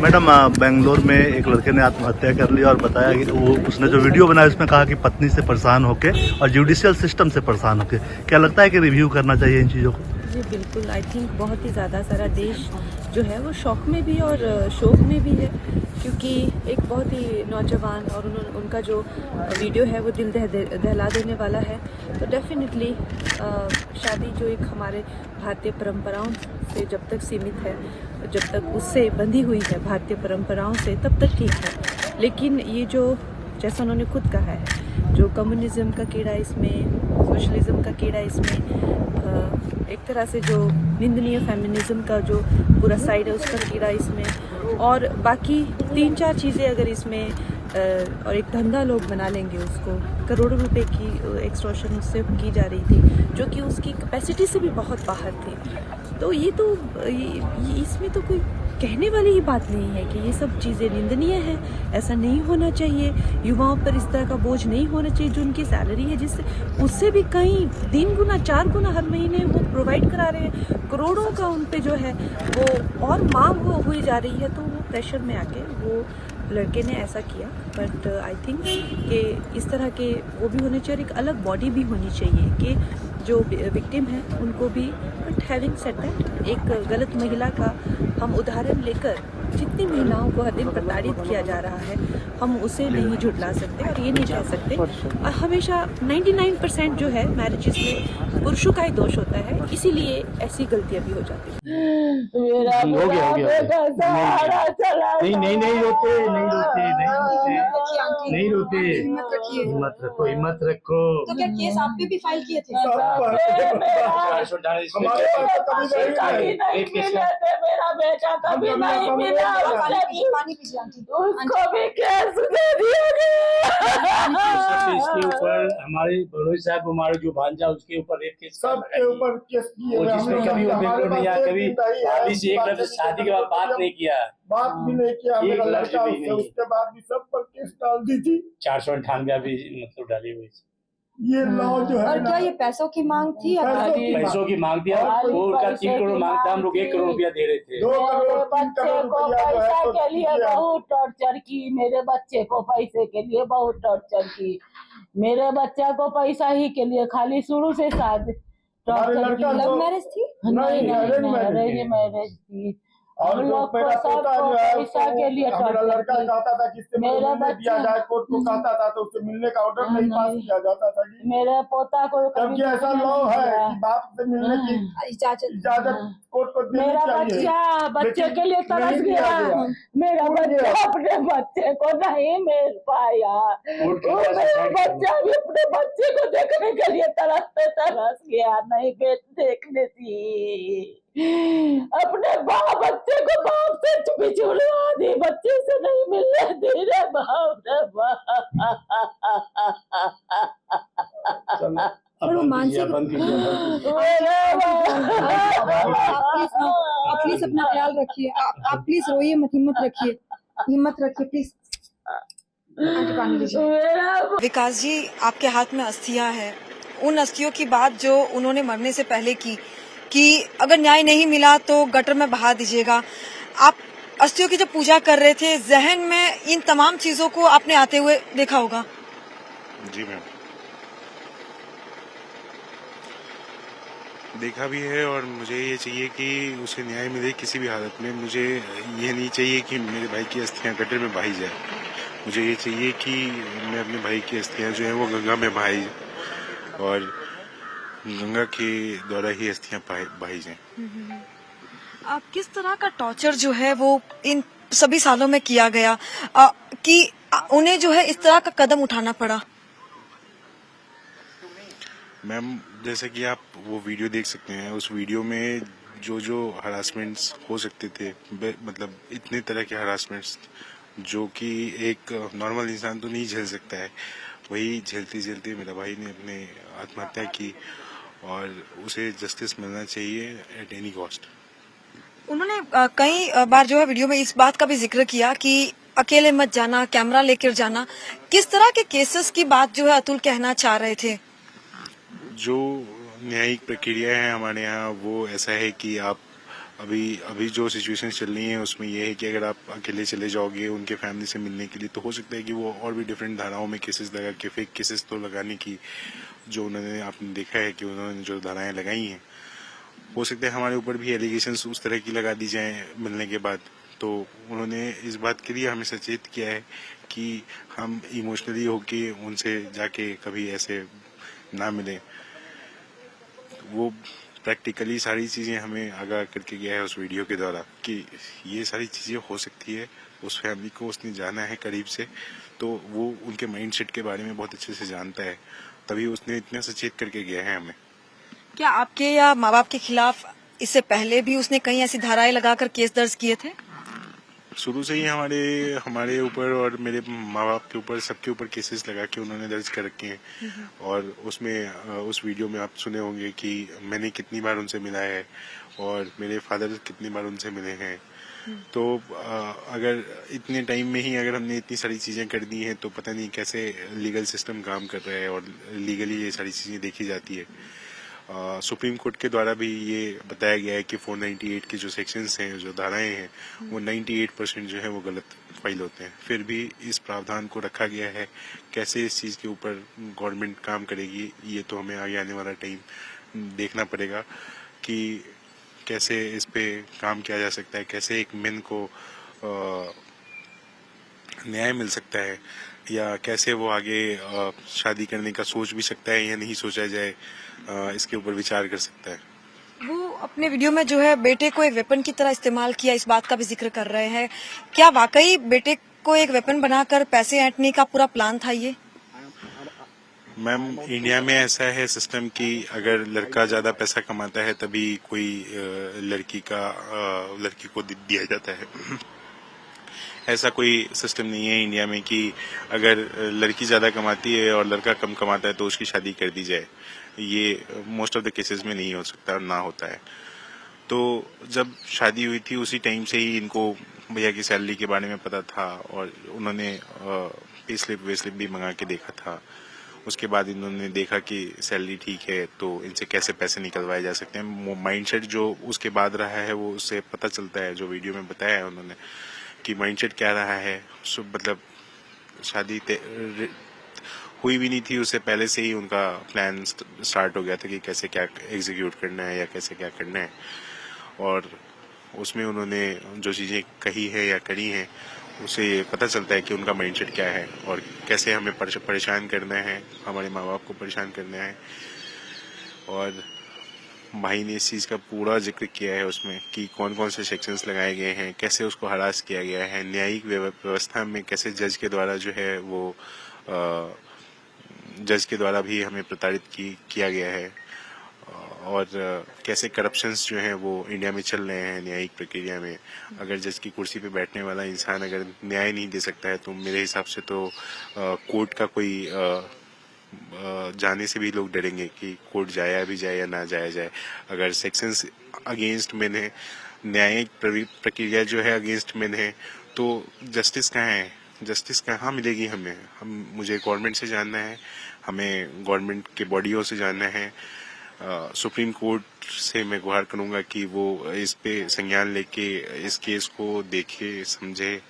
Madam Bangalore में एक लड़के ने आत्महत्या कर ली और बताया कि उसने जो वीडियो बनाया उसमें कहा कि पत्नी से परेशान होके और जुडिशियल सिस्टम से परेशान होके, क्या लगता है कि रिव्यू करना चाहिए इन चीज़ों को? जी बिल्कुल, आई थिंक बहुत ही ज़्यादा सारा देश जो है वो शौक में भी और शोक में भी है, क्योंकि एक बहुत ही नौजवान और उनका जो वीडियो है वो दिल दहला देने वाला है। तो डेफिनेटली शादी जो एक हमारे भारतीय परंपराओं से जब तक सीमित है, जब तक उससे बंधी हुई है भारतीय परंपराओं से, तब तक ठीक है। लेकिन ये जो, जैसा उन्होंने खुद कहा है, जो कम्युनिज्म का कीड़ा इसमें, सोशलिज्म का कीड़ा इसमें, एक तरह से जो निंदनीय फेमिनिज्म का जो पूरा साइड है उसका कीड़ा इसमें, और बाकी 3-4 चीज़ें अगर इसमें और एक धंधा लोग बना लेंगे उसको, करोड़ों रुपए की एक्सटॉर्शन उससे की जा रही थी जो कि उसकी कैपेसिटी से भी बहुत बाहर थी। तो ये तो इसमें तो कोई कहने वाली ही बात नहीं है कि ये सब चीज़ें निंदनीय हैं, ऐसा नहीं होना चाहिए। युवाओं पर इस तरह का बोझ नहीं होना चाहिए। जो उनकी सैलरी है जिससे उससे भी कहीं 3 गुना 4 गुना हर महीने वो प्रोवाइड करा रहे हैं, करोड़ों का उन पे जो है वो और मांग वो हुई जा रही है, तो वो प्रेशर में आके वो लड़के ने ऐसा किया। बट आई थिंक कि इस तरह के वो भी होने चाहिए और एक अलग बॉडी भी होनी चाहिए कि जो विक्टिम है उनको भी। बट हैविंग सेड दैट, एक गलत महिला का हम उदाहरण लेकर जितनी महिलाओं को हर दिन प्रताड़ित किया जा रहा है, हम उसे नहीं झुठला सकते और ये नहीं कह सकते। और हमेशा 99% जो है मैरिजेस में पुरुषों का ही दोष होता है, इसीलिए ऐसी गलतियां भी हो जाती हैं। मेरा हो गया नहीं रोते हिम्मत रखो। तो क्या केस आप पे भी फाइल किए थे? मेरा बेटा कभी नहीं मिला, पानी पीजिए आंटी। उसको भी केस दे दिया गया। इसके ऊपर हमारे बड़ोई साहब, हमारे जो भांजा, उसके ऊपर रेप केस सबके ऊपर केस किए हैं। जिसमें कभी नहीं आया, कभी भाभी से एक लफ्ज शादी के बाद बात नहीं किया, बात भी नहीं किया मेरा लड़का उससे, उसके बाद भी सब पर केस डाल दी थी। 498 भी मतलब डाली हुई। ये लॉ जो है और क्या ये पैसों की मांग थी? पैसों की मांग थी, वो उनका 3 करोड़ मांग था, हम लोग 1 करोड़ रुपया दे रहे थे। 2 करोड़ 3 बच्चे करोड़ को रुपया जो है पैसा तो के लिए बहुत टॉर्चर की, मेरे बच्चे को पैसे के लिए बहुत टॉर्चर की, मेरे बच्चा को पैसा ही के लिए खाली शुरू से शादी टॉर्चर की। लव मैरिज थी? नहीं, अरेंज मैरिज थी। और हम लोग को मेरा पोता सबको जो है पैसा के लिए मेरा लड़का कहता था कि इससे मेरा मिलने दिया जाए, कोर्ट को कहता था तो उससे मिलने का ऑर्डर नहीं पास किया जाता था जी। मेरे पोता को जबकि ऐसा लॉ है कि बाप से मिलने की इजाजत कोर्ट को देनी मेरा चाहिए। बच्चे के लिए तरस नहीं गया, दिया गया। मेरा बच्चा अपने बच्चे को नहीं मिल पाया, मेरा बच्चा भी अपने बच्चे को देखने के लिए तरस गया, नहीं देखने दी। अपने बच्चे को बाप से बिछुड़वा दी, बच्चे से नहीं मिलने दी रे बाप रे बाप। और वो मानसिक आप प्लीज अपना ख्याल रखिए। आप प्लीज रोइए मत, हिम्मत रखिए प्लीज। विकास जी, आपके हाथ में अस्थियां हैं। उन अस्थियों की बात जो उन्होंने मरने से पहले की कि अगर न्याय नहीं मिला तो गटर में बहा दीजिएगा। आप अस्थियों की जब पूजा कर रहे थे, जहन में इन तमाम चीजों को आपने आते हुए देखा होगा। जी मैम, देखा भी है और मुझे ये चाहिए कि उसे न्याय मिले किसी भी हालत में। मुझे ये नहीं चाहिए कि मेरे भाई की अस्थियां गटर में बहाई जाए। मुझे ये चाहिए कि मैं अपने भाई की अस्थियां जो हैं वो गंगा में बहाई जाए और गंगा के द्वारा ही अस्थियां बहाई जाएं। किस तरह का टॉर्चर जो है वो इन सभी सालों में किया गया कि उन्हें जो है इस तरह का कदम उठाना पड़ा? मैम, जैसे कि आप वो वीडियो देख सकते हैं, उस वीडियो में जो हरासमेंट्स हो सकते थे, मतलब इतने तरह के हरासमेंट्स जो कि एक नॉर्मल इंसान तो नहीं झेल सकता है, वही झेलते झेलते मेरा भाई ने अपने आत्महत्या की और उसे जस्टिस मिलना चाहिए एट एनी कॉस्ट। उन्होंने कई बार जो है वीडियो में इस बात का भी जिक्र किया कि अकेले मत जाना, कैमरा लेकर जाना। किस तरह के केसेस की बात जो है अतुल कहना चाह रहे थे? जो न्यायिक प्रक्रिया है हमारे यहाँ वो ऐसा है कि आप अभी जो सिचुएशन चल रही है उसमें ये है कि अगर आप अकेले चले जाओगे उनके फैमिली से मिलने के लिए तो हो सकता है कि वो और भी डिफरेंट धाराओं में केसेस लगा के फेक केसेस तो लगाने की जो उन्होंने आपने देखा है कि उन्होंने जो धाराएं लगाई हैं, हो सकता है हमारे ऊपर भी एलिगेशंस उस तरह की लगा दी जाएं मिलने के बाद। तो उन्होंने इस बात के लिए हमें सचेत किया है कि हम इमोशनली होके उनसे जाके कभी ऐसे ना मिलें। वो प्रैक्टिकली सारी चीज़ें हमें आगाह करके गया है उस वीडियो के द्वारा कि ये सारी चीज़ें हो सकती है। उस फैमिली को उसने जाना है करीब से, तो वो उनके माइंडसेट के बारे में बहुत अच्छे से जानता है, तभी उसने इतना सचेत करके गया है हमें। क्या आपके या माँ बाप के खिलाफ इससे पहले भी उसने कई ऐसी धाराएं लगाकर केस दर्ज किए थे? शुरू से ही हमारे ऊपर और मेरे माँ बाप के ऊपर सबके ऊपर केसेस लगा के उन्होंने दर्ज कर रखे हैं। और उसमें उस वीडियो में आप सुने होंगे कि मैंने कितनी बार उनसे मिला है और मेरे फादर कितनी बार उनसे मिले हैं। तो अगर इतने टाइम में ही अगर हमने इतनी सारी चीज़ें कर दी हैं तो पता नहीं कैसे लीगल सिस्टम काम कर रहा है और लीगली ये सारी चीज़ें देखी जाती है। सुप्रीम कोर्ट के द्वारा भी ये बताया गया है कि 498 के जो सेक्शंस हैं, जो धाराएं हैं, वो 98% जो है वो गलत फाइल होते हैं। फिर भी इस प्रावधान को रखा गया है। कैसे इस चीज़ के ऊपर गवर्नमेंट काम करेगी ये तो हमें आगे आने वाला टाइम देखना पड़ेगा कि कैसे इस पे काम किया जा सकता है, कैसे एक मेन को न्याय मिल सकता है, या कैसे वो आगे शादी करने का सोच भी सकता है या नहीं सोचा जाए, इसके ऊपर विचार कर सकता है। वो अपने वीडियो में जो है बेटे को एक वेपन की तरह इस्तेमाल किया, इस बात का भी जिक्र कर रहे हैं। क्या वाकई बेटे को एक वेपन बनाकर पैसे ऐंठने का पूरा प्लान था ये? मैम, इंडिया में ऐसा है सिस्टम कि अगर लड़का ज्यादा पैसा कमाता है तभी कोई लड़की को दिया जाता है। ऐसा कोई सिस्टम नहीं है इंडिया में कि अगर लड़की ज्यादा कमाती है और लड़का कम कमाता है तो उसकी शादी कर दी जाए। ये मोस्ट ऑफ द केसेस में नहीं हो सकता और ना होता है। तो जब शादी हुई थी उसी टाइम से ही इनको भैया की सैलरी के बारे में पता था और उन्होंने पे स्लिप भी मंगा के देखा था। उसके बाद इन्होंने देखा कि सैलरी ठीक है तो इनसे कैसे पैसे निकलवाए जा सकते हैं। माइंडसेट जो उसके बाद रहा है वो उससे पता चलता है, जो वीडियो में बताया है उन्होंने कि माइंडसेट क्या रहा है। मतलब शादी हुई भी नहीं थी, उससे पहले से ही उनका प्लान स्टार्ट हो गया था कि कैसे क्या एग्जीक्यूट करना है या कैसे क्या करना है। और उसमें उन्होंने जो चीज़ें कही है या करी हैं उससे पता चलता है कि उनका माइंडसेट क्या है और कैसे हमें परेशान करना है, हमारे माँ बाप को परेशान करना है। और भाई ने इस चीज़ का पूरा जिक्र किया है उसमें कि कौन कौन से सेक्शंस लगाए गए हैं, कैसे उसको हरास किया गया है, न्यायिक व्यवस्था में कैसे जज के द्वारा जो है वो जज के द्वारा भी हमें प्रताड़ित किया गया है, और कैसे करप्शंस जो हैं वो इंडिया में चल रहे हैं न्यायिक प्रक्रिया में। अगर जज की कुर्सी पे बैठने वाला इंसान अगर न्याय नहीं दे सकता है तो मेरे हिसाब से तो कोर्ट का कोई जाने से भी लोग डरेंगे कि कोर्ट जाया भी जाए या ना जाया जाए। अगर सेक्शंस अगेंस्ट मेन है, न्यायिक प्रक्रिया जो है अगेंस्ट मेन है, तो जस्टिस कहाँ है? जस्टिस कहाँ मिलेगी हमें? मुझे गवर्नमेंट से जानना है, हमें गवर्नमेंट के बॉडियों से जानना है। सुप्रीम कोर्ट से मैं गुहार करूंगा कि वो इस पे संज्ञान लेके इस केस को देखे, समझे